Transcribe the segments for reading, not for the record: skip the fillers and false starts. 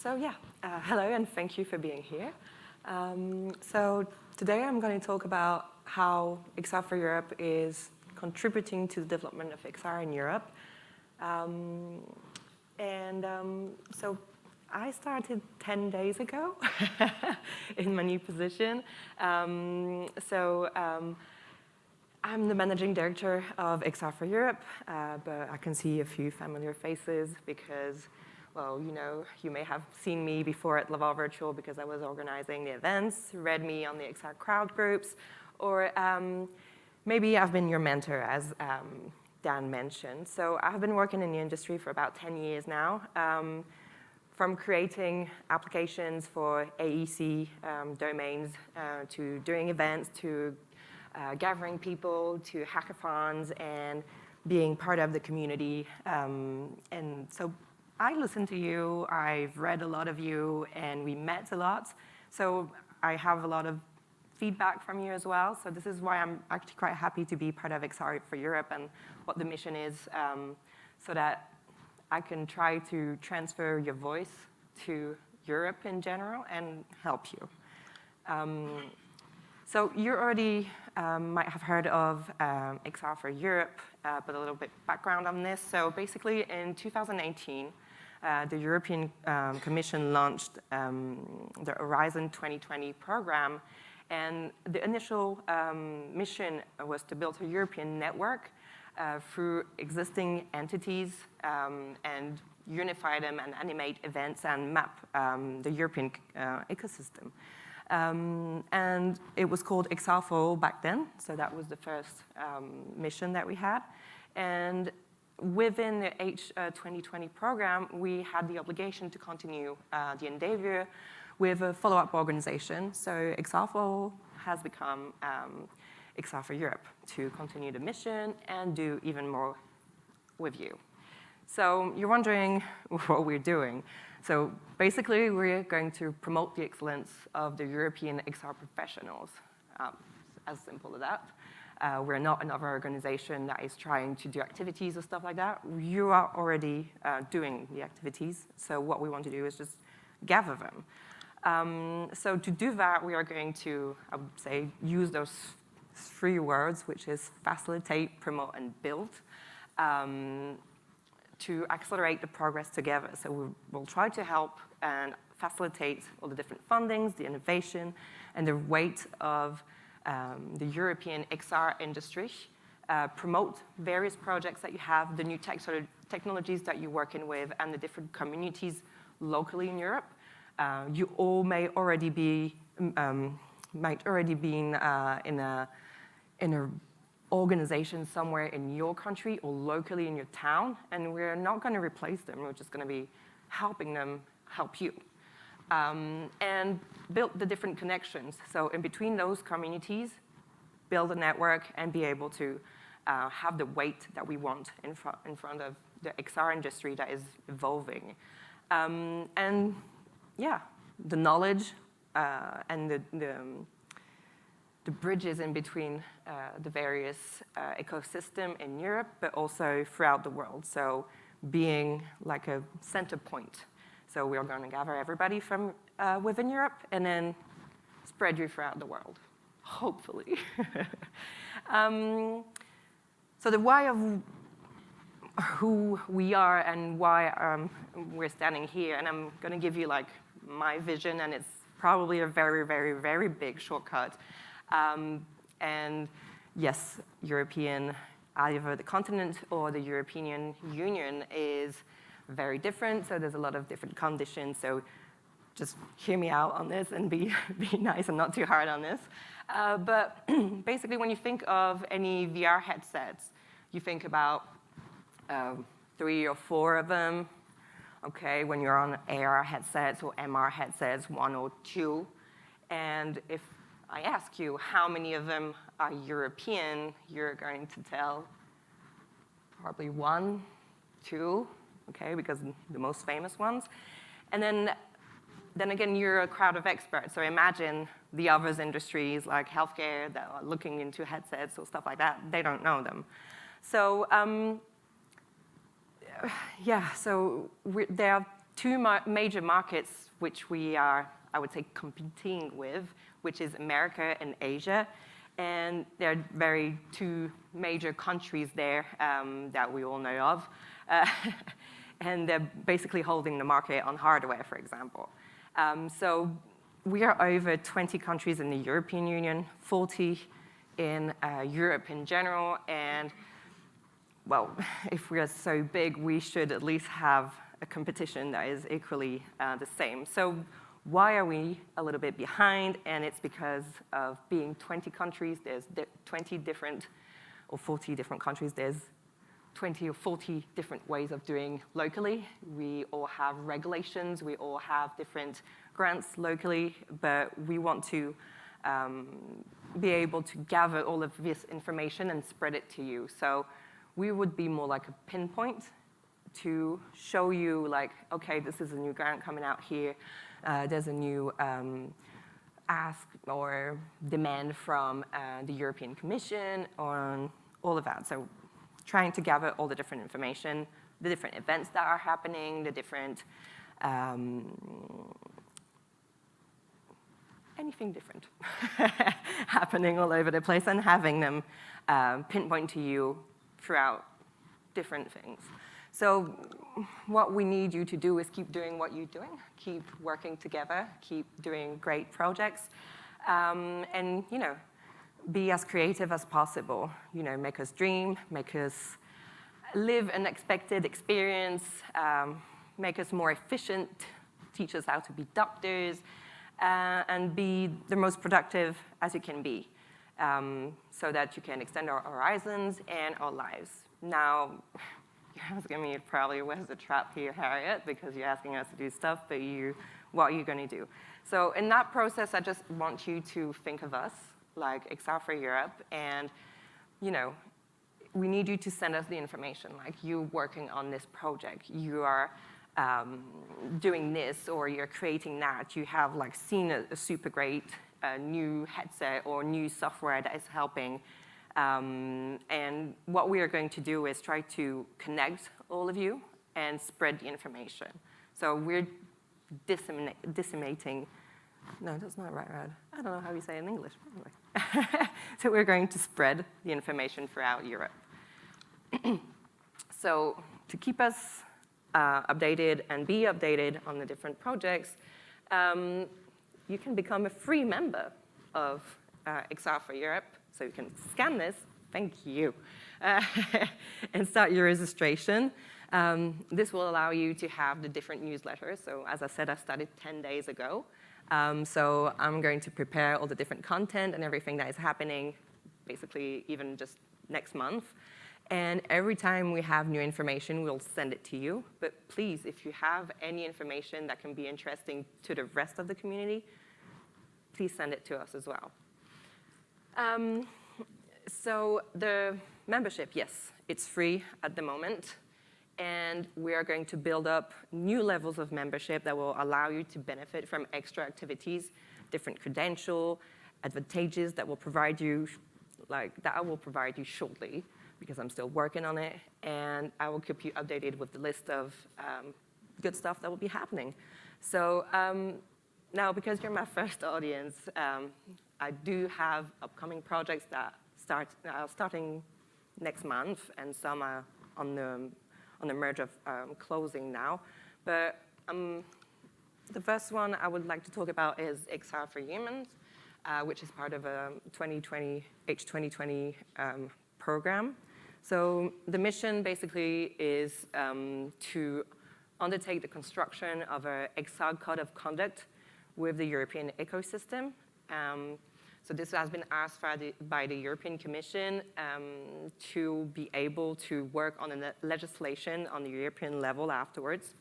Hello and thank you for being here. So today I'm going to talk about how XR4Europe is contributing to the development of XR in Europe. So I started 10 days ago in my new position. I'm the managing director of XR4Europe, but I can see a few familiar faces because, well, you may have seen me before at Laval Virtual because I was organizing the events, read me on the XR crowd groups, or maybe I've been your mentor, as Dan mentioned. So I've been working in the industry for about 10 years now, from creating applications for AEC domains to doing events to gathering people to hackathons and being part of the community. And so I listened to you, I've read a lot of you, and we met a lot. So I have a lot of feedback from you as well. So this is why I'm actually quite happy to be part of XR4Europe and what the mission is, so that I can try to transfer your voice to Europe in general and help you. So you already might have heard of XR4Europe, but a little bit background on this. So basically in 2018, the European Commission launched the Horizon 2020 program, and the initial mission was to build a European network through existing entities and unify them and animate events and map the European ecosystem. And it was called XR4 back then, so that was the first mission that we had. And within the H2020 program, we had the obligation to continue the endeavor with a follow-up organization. So XR4 has become XR4Europe to continue the mission and do even more with you. So you're wondering what we're doing. So basically, we're going to promote the excellence of the European XR professionals, as simple as that. We're not another organization that is trying to do activities or stuff like that. You are already doing the activities, so what we want to do is just gather them. So to do that, we are going to, I would say, use those three words, which is facilitate, promote, and build, to accelerate the progress together. So we'll try to help and facilitate all the different fundings, the innovation, and the weight of the European XR industry, promote various projects that you have, the new technologies that you're working with, and the different communities locally in Europe. You all may already be in a organization somewhere in your country or locally in your town, and we're not going to replace them. We're just going to be helping them help you. And build the different connections. So in between those communities, build a network and be able to have the weight that we want in front of the XR industry that is evolving. And yeah, the knowledge and the bridges in between the various ecosystem in Europe, but also throughout the world. So being like a center point. So we are going to gather everybody from within Europe and then spread you throughout the world, hopefully. So the why of who we are and why we're standing here, and I'm going to give you like my vision, and it's probably a very, very, very big shortcut. And yes, European, either the continent or the European Union is very different, so there's a lot of different conditions, so just hear me out on this and be nice and not too hard on this. But basically, when you think of any VR headsets, you think about 3 or 4 of them. Okay, when you're on AR headsets or MR headsets, 1 or 2. And if I ask you how many of them are European, you're going to tell probably 1, 2, okay, because the most famous ones. And then again, you're a crowd of experts, so imagine the other industries like healthcare that are looking into headsets or stuff like that, they don't know them. So yeah, so there are two major markets which we are, I would say, competing with, which is America and Asia. And there are two major countries there that we all know of. And they're basically holding the market on hardware, for example. So we are over 20 countries in the European Union, 40 in Europe in general. And, well, if we are so big, we should at least have a competition that is equally the same. So why are we a little bit behind? And it's because of being 20 countries, there's 20 different, or 40 different countries, there's 20 or 40 different ways of doing locally. We all have regulations, we all have different grants locally, but we want to be able to gather all of this information and spread it to you. So we would be more like a pinpoint to show you, like, okay, this is a new grant coming out here. There's a new ask or demand from the European Commission on all of that. So trying to gather all the different information, the different events that are happening, the different, anything different happening all over the place, and having them pinpoint to you throughout different things. So what we need you to do is keep doing what you're doing, keep working together, keep doing great projects, and, you know, be as creative as possible. You know, make us dream, make us live an expected experience, make us more efficient, teach us how to be doctors, and be the most productive as you can be, so that you can extend our horizons and our lives. Now, you're asking me probably, where's the trap here, Harriet? Because you're asking us to do stuff, but what are you going to do? So in that process, I just want you to think of us like XR4Europe, and, you know, we need you to send us the information, like you working on this project, you are doing this, or you're creating that, you have like seen a super great new headset or new software that is helping. And what we are going to do is try to connect all of you and spread the information. So we're disseminating. No, that's not right, Rad. I don't know how you say it in English. Anyway. So we're going to spread the information throughout Europe. So to keep us updated and be updated on the different projects, you can become a free member of XR4Europe. So you can scan this, thank you, and start your registration. This will allow you to have the different newsletters. So as I said, I started 10 days ago. So I'm going to prepare all the different content and everything that is happening, basically even just next month. And every time we have new information, we'll send it to you. But please, if you have any information that can be interesting to the rest of the community, please send it to us as well. So the membership, yes, it's free at the moment. And we are going to build up new levels of membership that will allow you to benefit from extra activities, different credential, advantages that will provide you, that I will provide you shortly, because I'm still working on it. And I will keep you updated with the list of good stuff that will be happening. So now, because you're my first audience, I do have upcoming projects that starting next month, and some are on the merge of closing now. But the first one I would like to talk about is XR for Humans, which is part of a 2020 program. So the mission basically is to undertake the construction of a XR code of conduct with the European ecosystem. So this has been asked by the European Commission to be able to work on the legislation on the European level afterwards.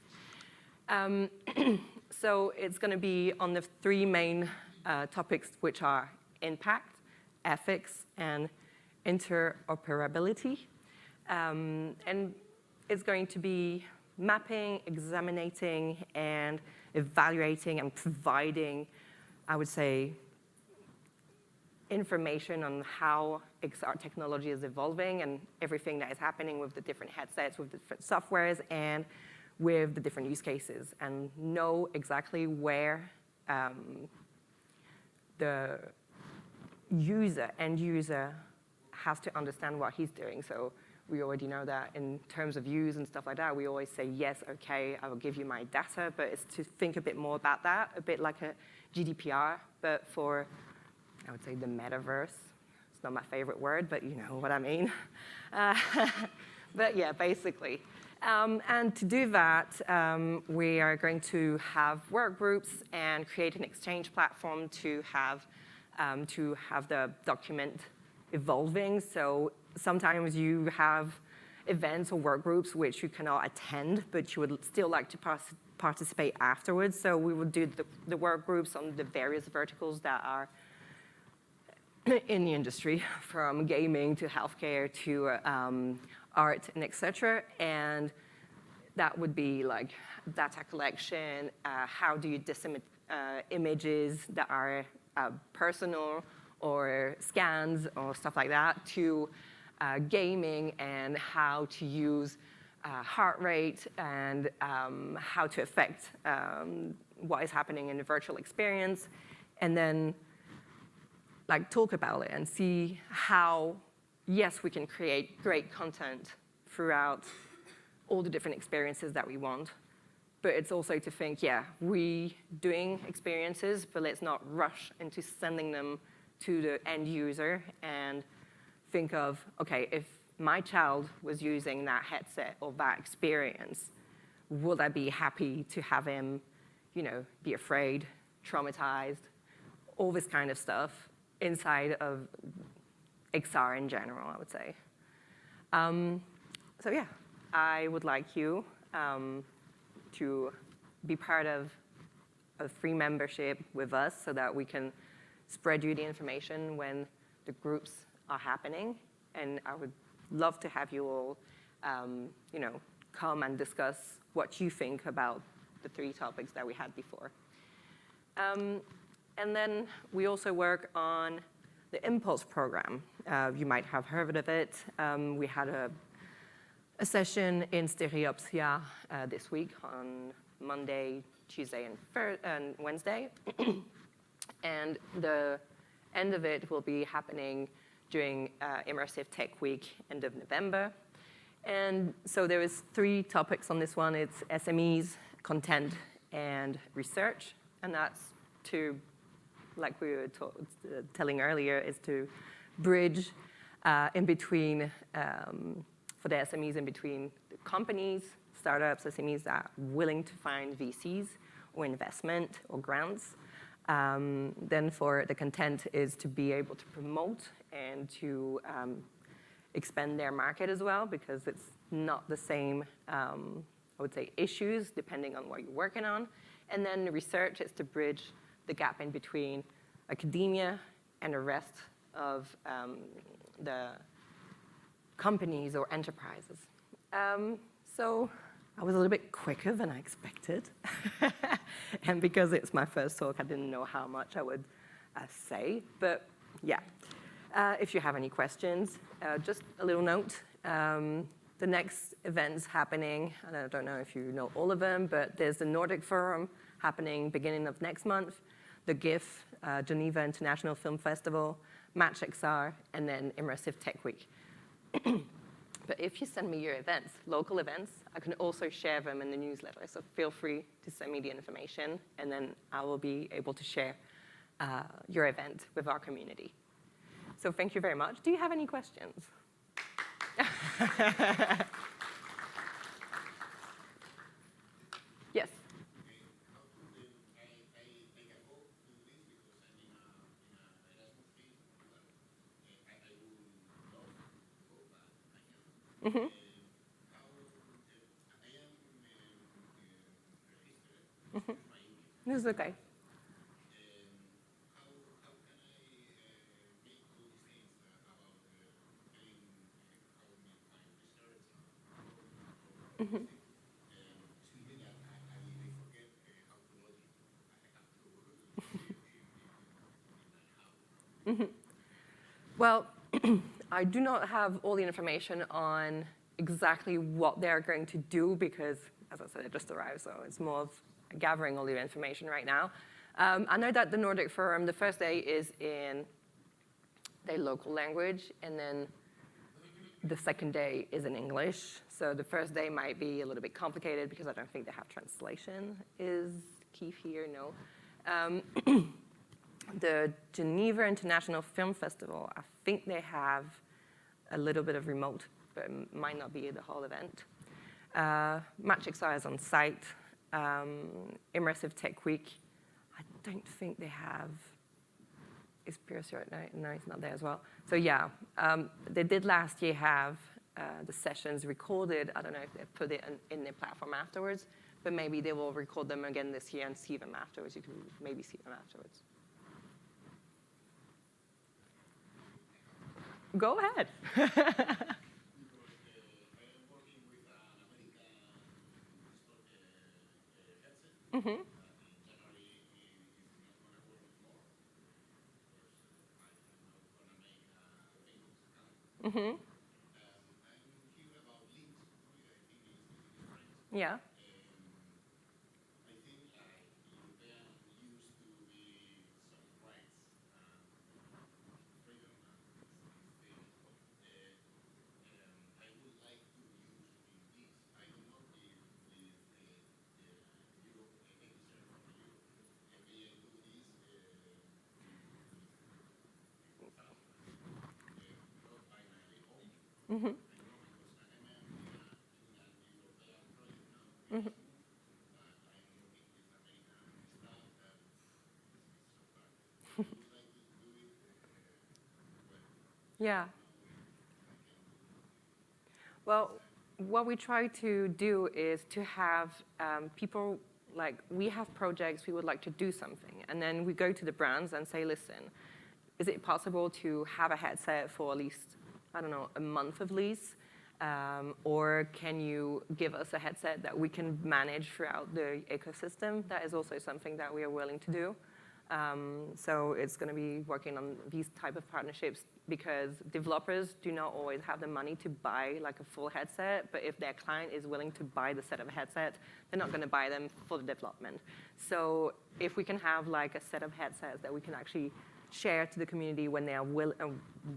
So it's going to be on the three main topics, which are impact, ethics, and interoperability. And it's going to be mapping, examining, and evaluating and providing, I would say, information on how XR technology is evolving and everything that is happening with the different headsets, with the different softwares, and with the different use cases and know exactly where the end user has to understand what he's doing. So we already know that in terms of use and stuff like that, we always say, yes, okay, I will give you my data, but it's to think a bit more about that, a bit like a GDPR, but for, I would say, the metaverse. It's not my favorite word, but you know what I mean. But yeah, basically. And to do that, we are going to have work groups and create an exchange platform to have the document evolving. So sometimes you have events or work groups which you cannot attend, but you would still like to participate afterwards. So we will do the work groups on the various verticals that are in the industry, from gaming to healthcare to art and etc. And that would be like data collection, how do you disseminate images that are personal or scans or stuff like that, to gaming and how to use heart rate and how to affect what is happening in the virtual experience, and then like talk about it and see how, yes, we can create great content throughout all the different experiences that we want. But it's also to think, yeah, we doing experiences, but let's not rush into sending them to the end user and think of, okay, if my child was using that headset or that experience, would I be happy to have him, you know, be afraid, traumatized, all this kind of stuff inside of XR in general, I would say. So yeah, I would like you to be part of a free membership with us so that we can spread you the information when the groups are happening. And I would love to have you all, you know, come and discuss what you think about the 3 topics that we had before. And then we also work on the Impulse program. You might have heard of it. We had a session in Stereopsia this week on Monday, Tuesday, and Wednesday. And the end of it will be happening during Immersive Tech Week, end of November. And so there is 3 topics on this one. It's SMEs, content, and research. And that's to, like we were telling earlier, is to bridge in between, for the SMEs, in between the companies, startups, SMEs that are willing to find VCs or investment or grants. Then for the content is to be able to promote and to expand their market as well, because it's not the same, I would say, issues depending on what you're working on. And then the research is to bridge the gap in between academia and the rest of the companies or enterprises. So I was a little bit quicker than I expected. And because it's my first talk, I didn't know how much I would say. But yeah, if you have any questions, just a little note. The next events happening, and I don't know if you know all of them, but there's the Nordic Forum happening beginning of next month, the GIF, Geneva International Film Festival, Match XR, and then Immersive Tech Week. But if you send me your events, local events, I can also share them in the newsletter. So feel free to send me the information, and then I will be able to share your event with our community. So thank you very much. Do you have any questions? Yes. Mm-hmm. Mm-hmm. This is okay. Mm-hmm. Mm-hmm. Well, I do not have all the information on exactly what they're going to do because as I said, it just arrived, so it's more of gathering all the information right now. I know that the Nordic Forum, the first day is in their local language, and then the second day is in English. So the first day might be a little bit complicated because I don't think they have translation. Is Keith here? No. The Geneva International Film Festival, I think they have a little bit of remote, but it might not be the whole event. Match XR is on site. Immersive Tech Week, I don't think they have. Is Pierce right now? No, he's not there as well. So yeah, they did last year have the sessions recorded. I don't know if they put it in their platform afterwards, but maybe they will record them again this year and see them afterwards. You can maybe see them afterwards. Go ahead. Mm-hmm. Mm-hmm. Yeah. Mm-hmm. Mm-hmm. Yeah. Well, what we try to do is to have people, like, we have projects, we would like to do something. And then we go to the brands and say, listen, is it possible to have a headset for at least, I don't know, a month of lease? Or can you give us a headset that we can manage throughout the ecosystem? That is also something that we are willing to do. So it's going to be working on these type of partnerships because developers do not always have the money to buy like a full headset, but if their client is willing to buy the set of headsets, they're not going to buy them for the development. So if we can have like a set of headsets that we can actually share to the community when they are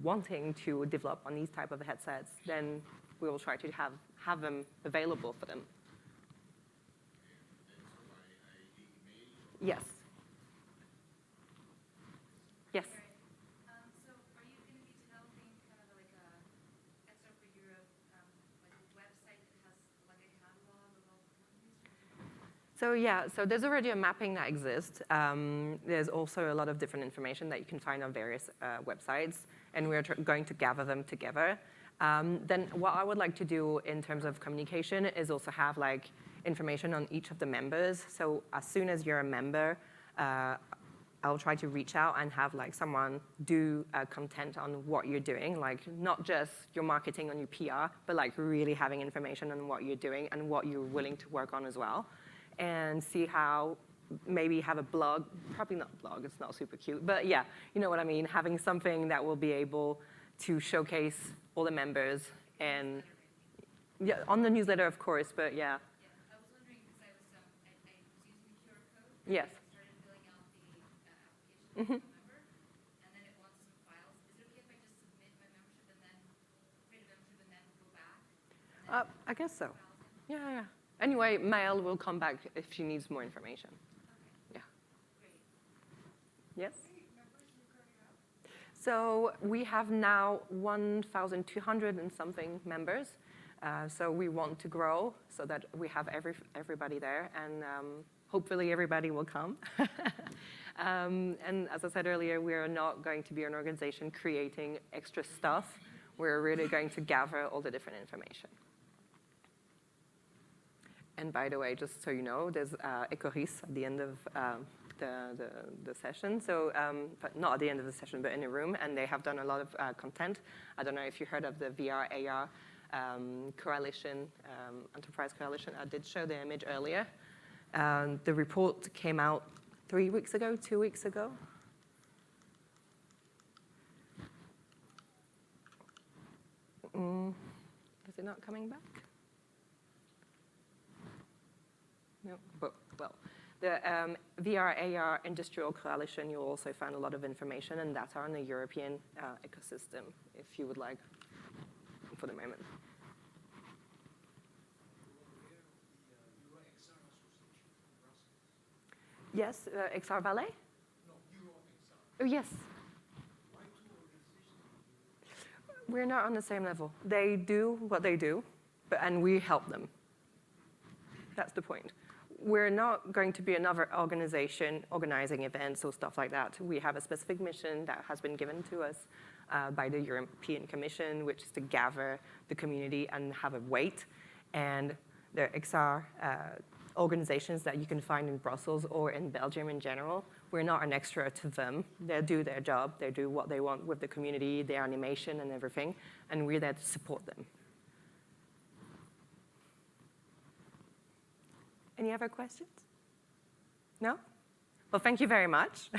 wanting to develop on these type of headsets, then we will try to have them available for them. Yes. Yes. So are you going to be developing kind of like a XR4Europe, like a website that has like a catalog of all the companies? So yeah, so there's already a mapping that exists. There's also a lot of different information that you can find on various websites, and we're going to gather them together. Then what I would like to do in terms of communication is also have like information on each of the members. So as soon as you're a member, I'll try to reach out and have like someone do content on what you're doing, like not just your marketing on your PR, but like really having information on what you're doing and what you're willing to work on as well. And see how maybe have a blog, probably not blog, it's not super cute, but yeah, you know what I mean, having something that will be able to showcase all the members and yeah, on the newsletter of course, but yeah. Yeah, I was wondering because I was using the QR code. Yes. Started filling out the application Mm-hmm. as a member, and then it wants some files. Is it okay if I just submit my membership and then create a membership and then go back? And then I guess so. files in? Yeah, yeah. Anyway, Mail will come back if she needs more information. Okay. Yeah. Great. Yes? How many members do you currently have? So we have now 1,200 and something members. So we want to grow so that we have everybody there, and hopefully everybody will come. And as I said earlier, we are not going to be an organization creating extra stuff. We're really going to gather all the different information. And by the way, just so you know, there's Ecoris at the end of the session. So, but not at the end of the session, but in the room. And they have done a lot of content. I don't know if you heard of the VR, AR coalition, enterprise coalition. I did show the image earlier. The report came out 3 weeks ago, 2 weeks ago. Is it not coming back? No, but, well, the VR/AR Industrial Coalition, you'll also find a lot of information and data on the European ecosystem, if you would like, for the moment. Yes, XR Valley? No, Euro XR. Oh, yes. Why two organizations? We're not on the same level. They do what they do, and we help them. That's the point. We're not going to be another organization organizing events or stuff like that. We have a specific mission that has been given to us by the European Commission, which is to gather the community and have a weight. And the XR organizations that you can find in Brussels or in Belgium in general, we're not an extra to them. They do their job. They do what they want with the community, their animation and everything, and we're there to support them. Any other questions? No? Well, thank you very much.